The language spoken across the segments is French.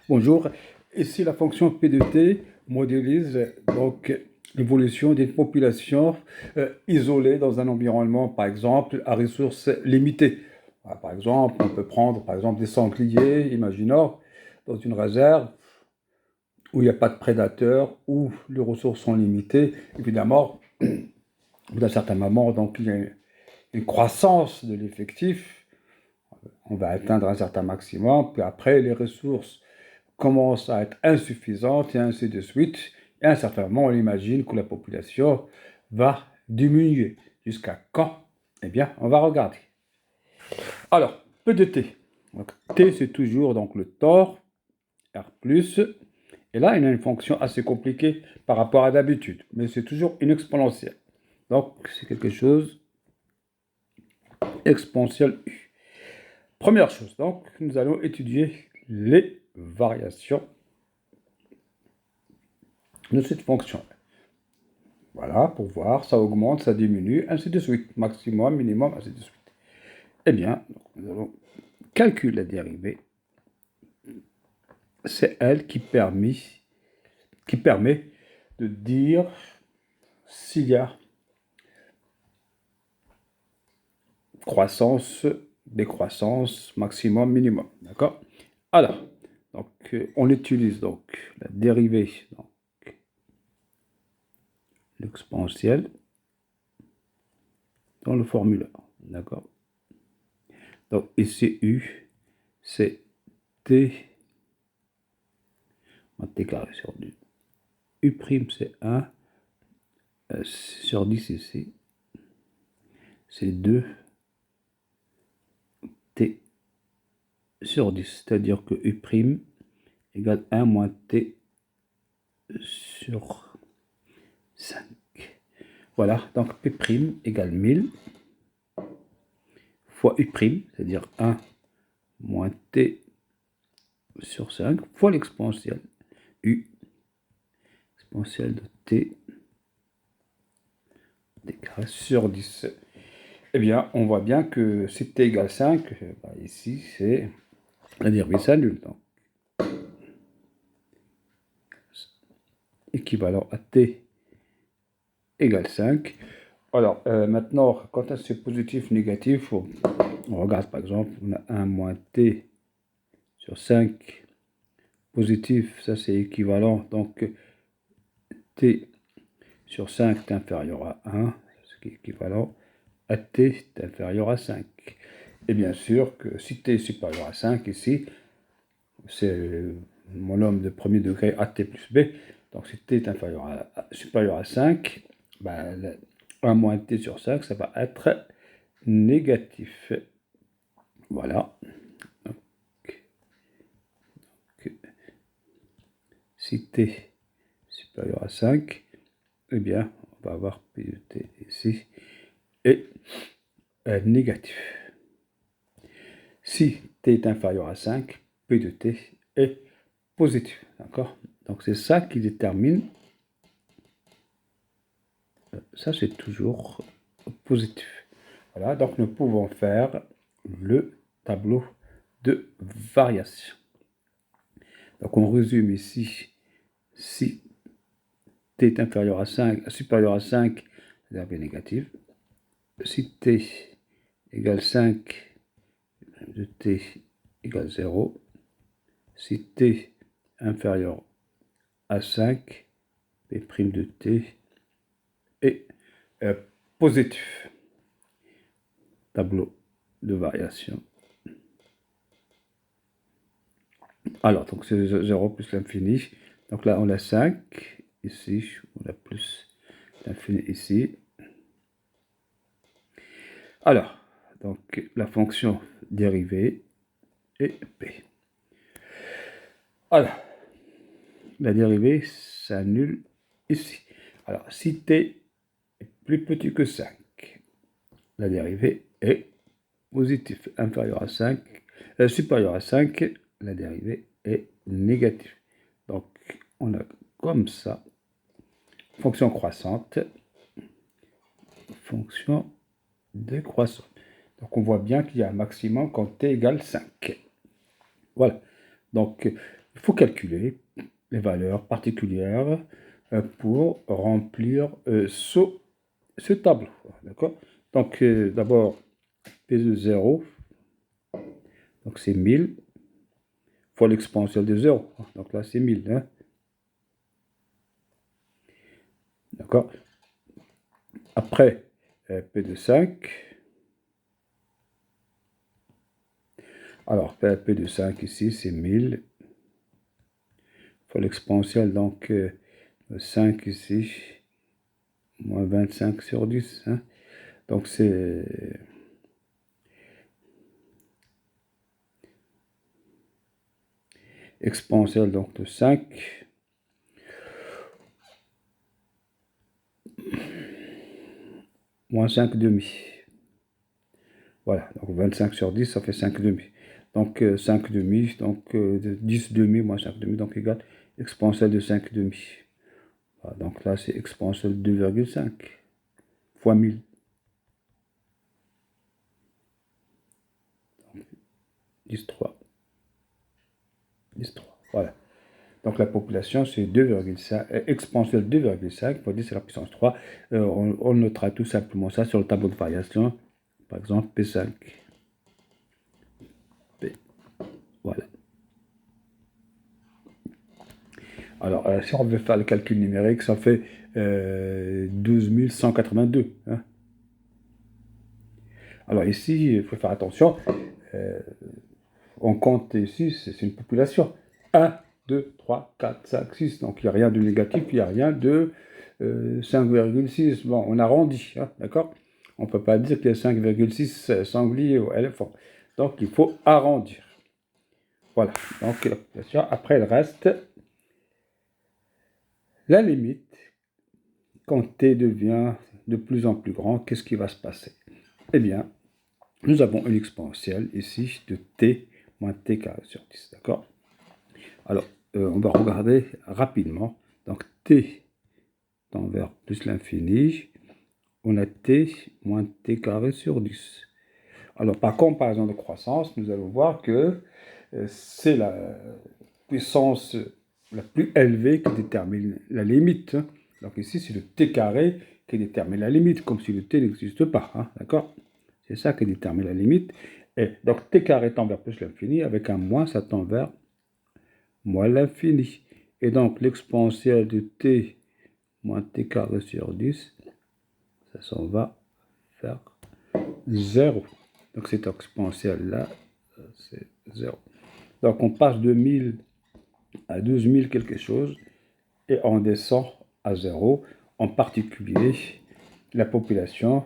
Bonjour, ici la fonction P de t modélise donc l'évolution d'une population isolée dans un environnement, par exemple, à ressources limitées. Par exemple, on peut prendre par exemple des sangliers, imaginons, dans une réserve où il n'y a pas de prédateurs, où les ressources sont limitées. Évidemment, au bout d'un certain moment, donc, il y a une croissance de l'effectif. On va atteindre un certain maximum, puis après, les ressources commence à être insuffisante et ainsi de suite. Et à un certain moment, on imagine que la population va diminuer. Jusqu'à quand? Eh bien, on va regarder. Alors, P de T. Donc, T, c'est toujours donc le temps, R+. Et là, il a une fonction assez compliquée par rapport à d'habitude, mais c'est toujours une exponentielle. Donc, c'est quelque chose exponentielle U. Première chose, donc, nous allons étudier les variations de cette fonction. Voilà, pour voir, ça augmente, ça diminue, ainsi de suite. Maximum, minimum, ainsi de suite. Eh bien, nous allons calculer la dérivée. C'est elle qui permet de dire s'il y a croissance, décroissance, maximum, minimum. D'accord? Alors, donc, on utilise donc la dérivée, donc l'exponentielle, dans le formulaire. D'accord? Donc, ici, U, c'est T, T carré sur 2. U', c'est 1 sur 10 ici. C'est 2 T sur 10. C'est-à-dire que U' égale 1 moins T sur 5. Voilà, donc P' égale 1000 fois U', c'est-à-dire 1 moins T sur 5, fois l'exponentielle U, exponentielle de T carré sur 10. Eh bien, on voit bien que si T égale 5, ici, c'est la dérivée s'annule. Donc, équivalent à T égale 5. Alors, maintenant, quand c'est positif, négatif, on regarde par exemple, on a 1 moins T sur 5 positif, ça c'est équivalent, donc T sur 5 est inférieur à 1, ce qui est équivalent à T est inférieur à 5. Et bien sûr que si T est supérieur à 5, ici, c'est mon nombre de premier degré AT plus B, donc si T est supérieur à 5, ben, 1 moins T sur 5, ça va être négatif. Voilà. Donc, si T supérieur à 5, eh bien, on va avoir P de T ici et négatif. Si T est inférieur à 5, P de T est positif. D'accord? Donc, c'est ça qui détermine. Ça, c'est toujours positif. Voilà, donc nous pouvons faire le tableau de variation. Donc, on résume ici, si T est inférieur à 5, supérieur à 5, la dérivée négative. Si T égale 5, de T égale 0. Si T inférieur à 5, P' de T est positif. Tableau de variation. Alors, donc c'est 0 plus l'infini. Donc là, on a 5. Ici, on a plus l'infini ici. Alors, donc la fonction dérivée est P. Alors, la dérivée s'annule ici. Alors, si T est plus petit que 5, la dérivée est positive. Inférieur à 5, supérieur à 5, la dérivée est négative. Donc, on a comme ça, fonction croissante, fonction décroissante. Donc, on voit bien qu'il y a un maximum quand t égale 5. Voilà. Donc, il faut calculer les valeurs particulières pour remplir ce tableau. D'accord? Donc, d'abord, P de 0, donc c'est 1000 fois l'exponentielle de 0. Donc là, c'est 1000. Hein? D'accord? Après, P de 5. Alors, P de 5 ici, c'est 1000 fois l'exponentielle, donc 5 ici, moins 25 sur 10. Hein? Donc, c'est exponentielle donc, de 5. Moins 5 demi. Voilà, donc 25 sur 10, ça fait 5 demi. Donc 5 demi, donc 10 demi moins 5 demi, donc égale exponentielle de 5 demi. Voilà, donc là, c'est exponentielle de 2,5 fois 1000. 10,3. 10,3. Voilà. Donc la population, c'est 2,5, exponentielle 2,5 fois 10 à la puissance 3. On notera tout simplement ça sur le tableau de variation. Par exemple, P5. P. Voilà. Alors, si on veut faire le calcul numérique, ça fait 12 182. Hein. Alors ici, il faut faire attention. On compte ici, c'est une population. 1, 2, 3, 4, 5, 6. Donc il n'y a rien de négatif, il n'y a rien de 5,6. Bon, on arrondit, hein, d'accord? On ne peut pas dire qu'il y a 5,6 sangliers ou éléphants. Donc il faut arrondir. Voilà, donc la population. Après, il reste la limite. Quand t devient de plus en plus grand, qu'est-ce qui va se passer? Eh bien, nous avons une exponentielle ici de t moins t carré sur 10, d'accord? Alors, on va regarder rapidement. Donc, t tend vers plus l'infini, on a t moins t carré sur 10. Alors, par comparaison de croissance, nous allons voir que c'est la puissance la plus élevée qui détermine la limite. Donc ici, c'est le t carré qui détermine la limite, comme si le t n'existe pas. Hein, d'accord? C'est ça qui détermine la limite. Et donc t carré tend vers plus l'infini, avec un moins, ça tend vers moins l'infini. Et donc l'exponentielle de t moins t carré sur 10, ça s'en va vers 0. Donc cette exponentielle-là, c'est 0. Donc on passe de 1000 à 12 000 quelque chose et on descend à 0. En particulier, la population,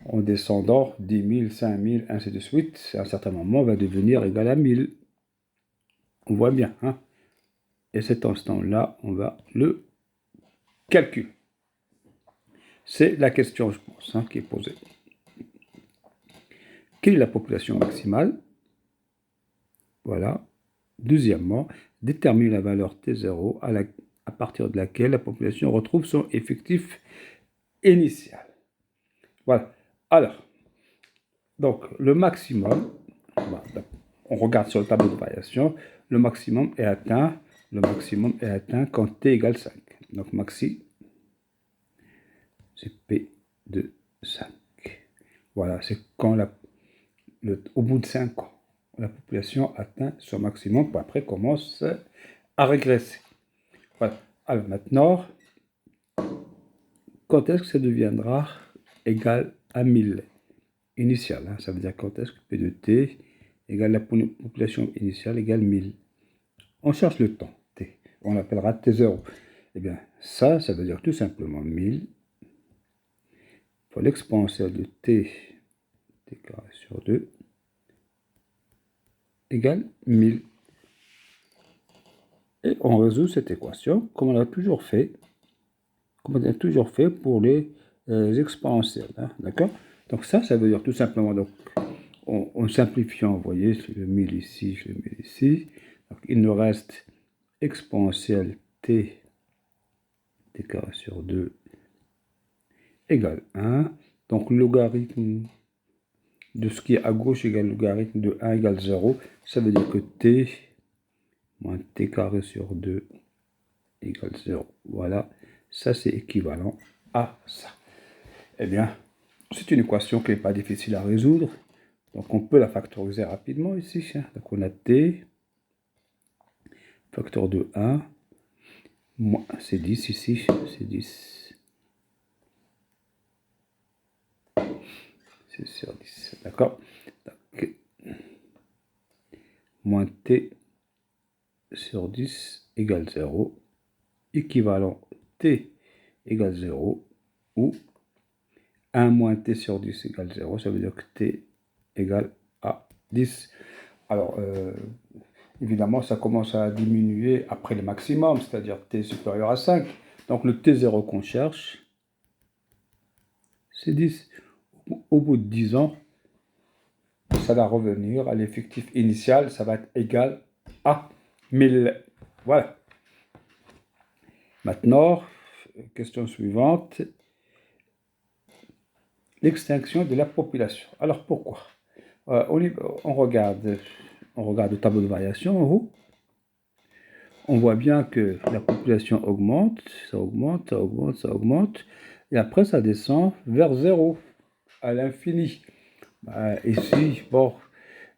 en descendant 10 000, 5 000, ainsi de suite, à un certain moment, va devenir égale à 1000. On voit bien, hein? Et cet instant-là, on va le calculer. C'est la question, je pense, hein, qui est posée. Quelle est la population maximale? Voilà. Deuxièmement, déterminer la valeur T0 à partir de laquelle la population retrouve son effectif initial. Voilà. Alors, donc le maximum, on regarde sur le tableau de variation, le maximum est atteint quand t égale 5. Donc maxi, c'est P de 5. Voilà, c'est quand au bout de 5 ans, la population atteint son maximum, puis après commence à régresser. Voilà. Alors maintenant, quand est-ce que ça deviendra égal à 1000 initial, hein, ça veut dire quand est-ce que P de t égale la population initiale égale 1000. On cherche le temps, t. On l'appellera t0. Eh bien, ça veut dire tout simplement 1000 fois l'exponentielle de t carré sur 2 égale 1000. Et on résout cette équation comme on a toujours fait, pour les exponentielles. Hein, d'accord? Donc ça veut dire tout simplement, donc, en simplifiant, vous voyez, je le mets ici, je le mets ici. Donc, il nous reste exponentielle t carré sur 2 égale 1. Donc, logarithme de ce qui est à gauche égale logarithme de 1 égale 0. Ça veut dire que t moins t carré sur 2 égale 0. Voilà, ça c'est équivalent à ça. Eh bien, c'est une équation qui n'est pas difficile à résoudre. Donc on peut la factoriser rapidement ici. Donc on a t, facteur de 1, c'est 10 ici, c'est 10. C'est sur 10, d'accord. Moins t sur 10 égale 0. Équivalent t égale 0 ou 1 moins t sur 10 égale 0. Ça veut dire que t égale à 10. Alors, évidemment, ça commence à diminuer après le maximum, c'est-à-dire t supérieur à 5. Donc, le t0 qu'on cherche, c'est 10. Au bout de 10 ans, ça va revenir à l'effectif initial, ça va être égal à 1000. Voilà. Maintenant, question suivante. L'extinction de la population. Alors, pourquoi? On regarde le tableau de variation en haut. On voit bien que la population augmente, ça augmente, ça augmente, ça augmente, et après ça descend vers 0, à l'infini. Ici, bon,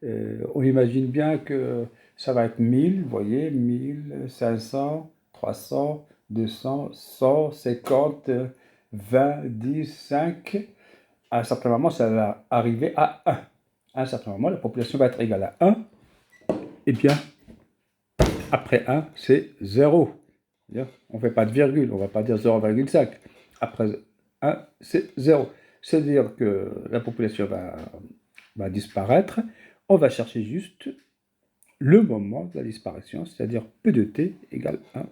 on imagine bien que ça va être 1000, vous voyez, 1000, 500, 300, 200, 100, 50, 20, 10, 5. À un certain moment, ça va arriver à 1. À un certain moment, la population va être égale à 1. Eh bien, après 1, c'est 0. On ne fait pas de virgule, on ne va pas dire 0,5. Après 1, c'est 0. C'est-à-dire que la population va disparaître. On va chercher juste le moment de la disparition, c'est-à-dire P de t égale 1,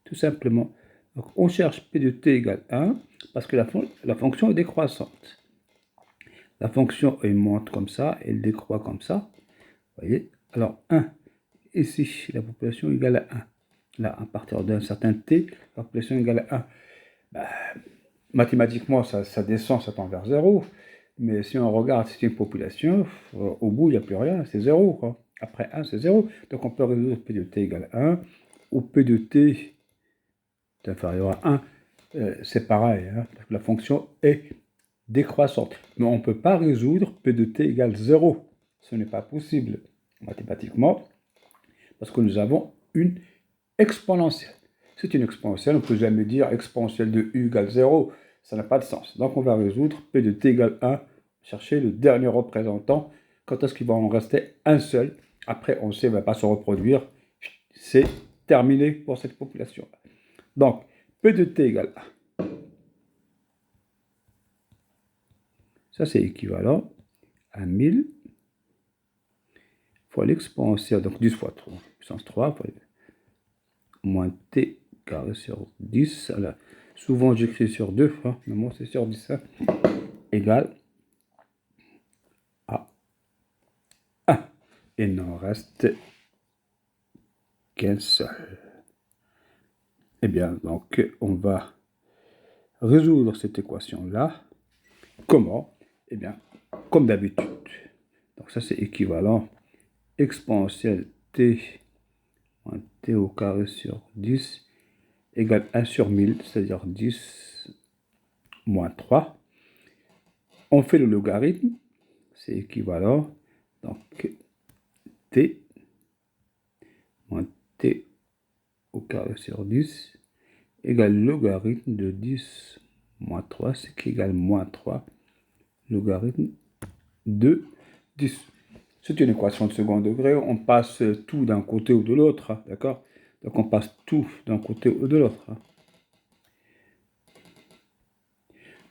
tout simplement. Donc, on cherche P de t égale 1 parce que la fonction est décroissante. La fonction, elle monte comme ça, elle décroît comme ça. Vous voyez? Alors, 1. Ici, la population égale à 1. Là, à partir d'un certain t, la population égale à 1. Mathématiquement, ça descend, ça tend vers 0. Mais si on regarde, c'est une population, au bout, il n'y a plus rien, c'est 0. Quoi. Après 1, c'est 0. Donc, on peut résoudre P de t égale 1, ou P de t est inférieur à 1. C'est pareil, parce que la fonction est décroissante. Mais on ne peut pas résoudre P de t égale 0. Ce n'est pas possible mathématiquement, parce que nous avons une exponentielle. C'est une exponentielle, on ne peut jamais dire exponentielle de u égale 0, ça n'a pas de sens. Donc on va résoudre P de t égale 1, chercher le dernier représentant, quand est-ce qu'il va en rester un seul. Après, on sait, il ne va pas se reproduire, c'est terminé pour cette population. Donc, P de t égale 1. Ça, c'est équivalent à 1000 fois l'exponentielle, donc 10 fois 3, puissance 3, fois moins t carré sur 10. Alors, souvent, j'écris sur 2 fois, mais moi, c'est sur 10. Égale à 1. Il n'en reste qu'un seul. Eh bien, donc, on va résoudre cette équation-là. Comment? Eh bien, comme d'habitude. Donc, ça, c'est équivalent exponentielle t moins t au carré sur 10 égale 1 sur 1000, c'est-à-dire 10 moins 3. On fait le logarithme, c'est équivalent. Donc, t moins t au carré sur 10 égale logarithme de 10 moins 3, ce qui égale moins 3 logarithme de 10. C'est une équation de second degré, on passe tout d'un côté ou de l'autre, d'accord? Donc on passe tout d'un côté ou de l'autre.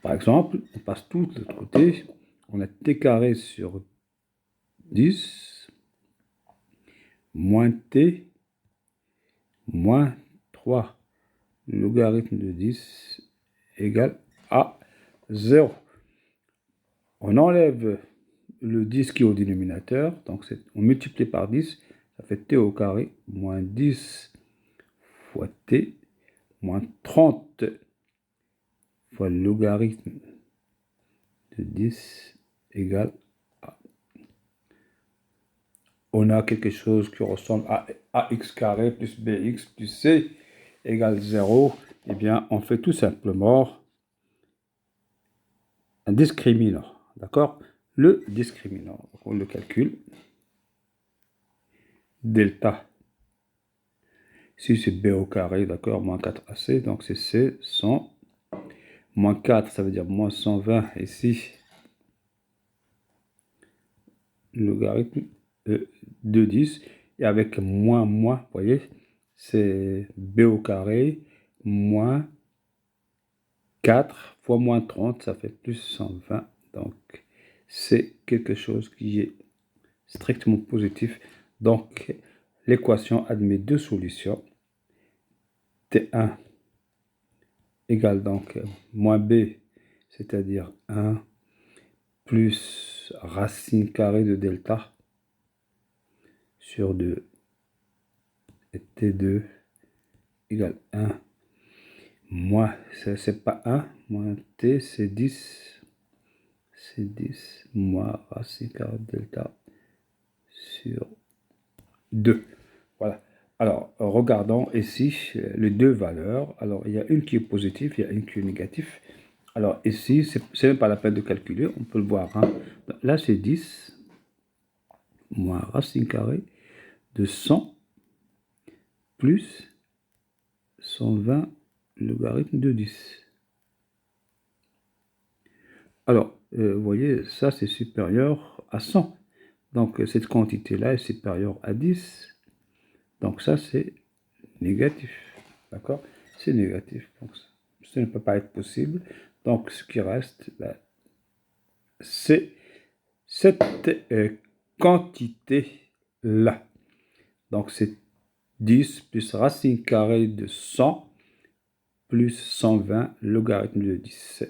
Par exemple, on passe tout de l'autre côté, on a t carré sur 10 moins t moins 3 logarithme de 10 égale à 0. On enlève le 10 qui est au dénominateur, donc on multiplie par 10, ça fait t au carré moins 10 fois t moins 30 fois le logarithme de 10 égale à. On a quelque chose qui ressemble ax carré plus bx plus c égale 0, eh bien, on fait tout simplement un discriminant, d'accord? Le discriminant, donc on le calcule. Delta, ici c'est b au carré, d'accord, moins 4ac, donc c'est c, 100. Moins 4, ça veut dire moins 120 ici. Logarithme de 10. Et avec moins, vous voyez, c'est b au carré, moins 4 fois moins 30, ça fait plus 120. Donc, c'est quelque chose qui est strictement positif. Donc, l'équation admet deux solutions. T1 égale donc moins b, c'est-à-dire 1 plus racine carrée de delta sur 2 et T2 égale 1 moins, c'est pas 1, moins T, c'est 10. C'est 10 moins racine carrée de delta sur 2. Voilà. Alors, regardons ici les deux valeurs. Alors, il y a une qui est positive, il y a une qui est négative. Alors, ici, c'est même pas la peine de calculer, on peut le voir. Hein. Là, c'est 10 moins racine carrée de 100 plus 120 logarithme de 10. Alors, vous voyez, ça, c'est supérieur à 100. Donc, cette quantité-là est supérieure à 10. Donc, ça, c'est négatif. D'accord? C'est négatif. Donc, ça ne peut pas être possible. Donc, ce qui reste, ben, c'est cette quantité-là. Donc, c'est 10 plus racine carrée de 100 plus 120 logarithme de 10.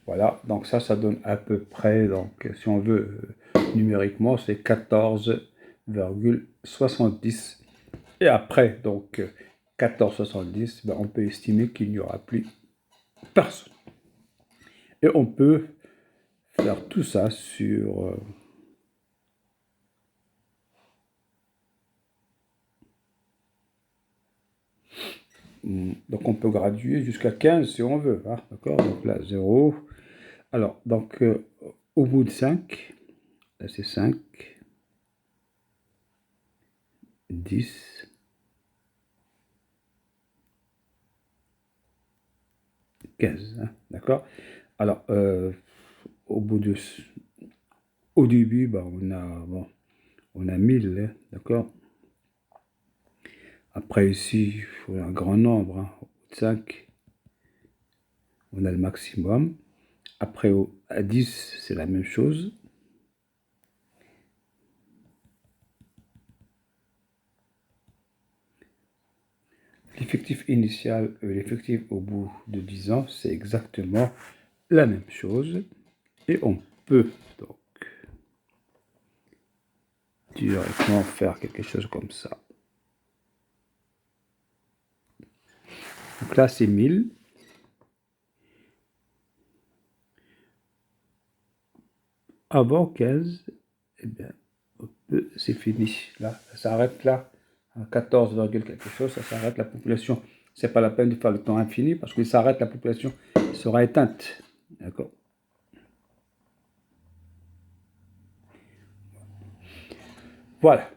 Voilà, donc ça donne à peu près, donc si on veut numériquement, c'est 14,70. Et après, donc 14,70, ben, on peut estimer qu'il n'y aura plus personne. Et on peut faire tout ça sur... donc on peut graduer jusqu'à 15 si on veut, hein, d'accord? Donc là, 0. Alors, donc au bout de 5, là c'est 5, 10, 15, hein, d'accord? Alors, au début, bah, on a 1000, hein, d'accord? Après ici, il faut un grand nombre, hein, au bout de 5, on a le maximum. Après, à 10, c'est la même chose. L'effectif initial et l'effectif au bout de 10 ans, c'est exactement la même chose. Et on peut donc directement faire quelque chose comme ça. Donc là, c'est 1000. Avant 15, eh bien, c'est fini. Là, ça s'arrête là. À 14, quelque chose, ça s'arrête la population. C'est pas la peine de faire le temps infini parce qu'il s'arrête, la population sera éteinte. D'accord? Voilà.